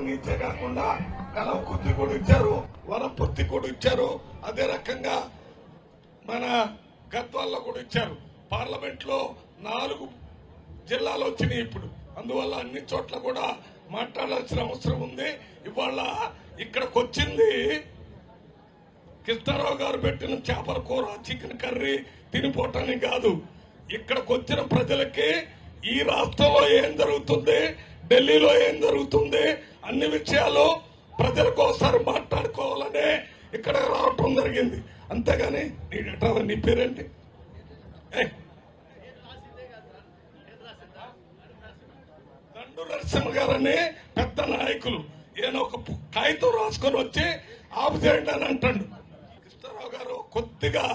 నీచే కాకుండా కలవకుర్తి కూడా ఇచ్చారు, వనపర్తి కూడా ఇచ్చారు, అదే రకంగా మన గద్వాల్లో కూడా ఇచ్చారు. పార్లమెంట్ లో 4 జిల్లాలు వచ్చినాయి ఇప్పుడు. అందువల్ల అన్ని చోట్ల కూడా మాట్లాడాల్సిన అవసరం ఉంది. ఇవాళ ఇక్కడికి వచ్చింది కృష్ణారావు గారు పెట్టిన చేపల కూర, చికెన్ కర్రీ తినిపోవటానికి కాదు. ఇక్కడికి వచ్చిన ప్రజలకి ఈ రాష్ట్రంలో ఏం జరుగుతుంది, ఢిల్లీలో ఏం జరుగుతుంది, అన్ని విషయాలు ప్రజలకు ఒకసారి మాట్లాడుకోవాలనే ఇక్కడ రావటం జరిగింది. అంతేగాని నీ పేరేంటి? దండు నరసింహ గారని పెద్ద నాయకులు, ఈయన ఒక కాగితం రాసుకొని వచ్చి ఆపు చేయండి అని అంటాడు. కృష్ణారావు గారు కొద్దిగా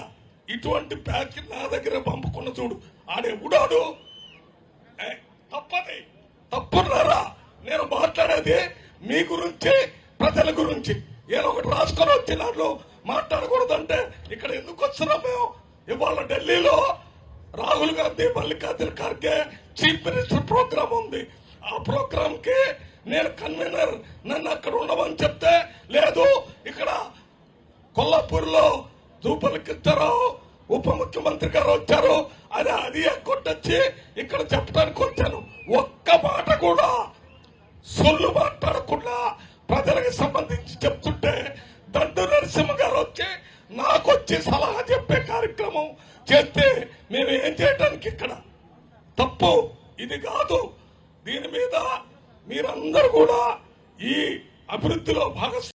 ఇటువంటి ప్యాచ్ నా దగ్గర పంపుకున్న చూడు, ఆడెవడాడు తప్పది తప్పున్నారా? నేను మాట్లాడేది మీ గురించి, ప్రజల గురించి. ఏదో ఒకటి రాసుకొని వచ్చి దాంట్లో మాట్లాడకూడదంటే ఇక్కడ ఎందుకు వస్తున్నాం మేము? ఇవాళ ఢిల్లీలో Rahul Gandhi, Mallikarjuna Kharge chief minister programme ఉంది. ఆ ప్రోగ్రామ్ కి నేను కన్వీనర్, నన్ను అక్కడ ఉండమని చెప్తే లేదు, ఇక్కడ కొల్లాపూర్ లో జూపల్లి కృష్ణారావు ఉప ముఖ్యమంత్రి గారు వచ్చారు అని అది కొట్టొచ్చి ఇక్కడ చెప్పడానికి వచ్చాను. ఒక్క మాట కూడా సొల్లు మాట్లాడకుండా ప్రజలకు సంబంధించి చెప్తుంటే దండు నరసింహ గారు వచ్చి నాకు వచ్చి సలహా చెప్పే కార్యక్రమం చేస్తే మేము ఏం చేయడానికి ఇక్కడ తప్పు ఇది కాదు. దీని మీద మీరందరూ కూడా ఈ అభివృద్ధిలో భాగస్వామ్యం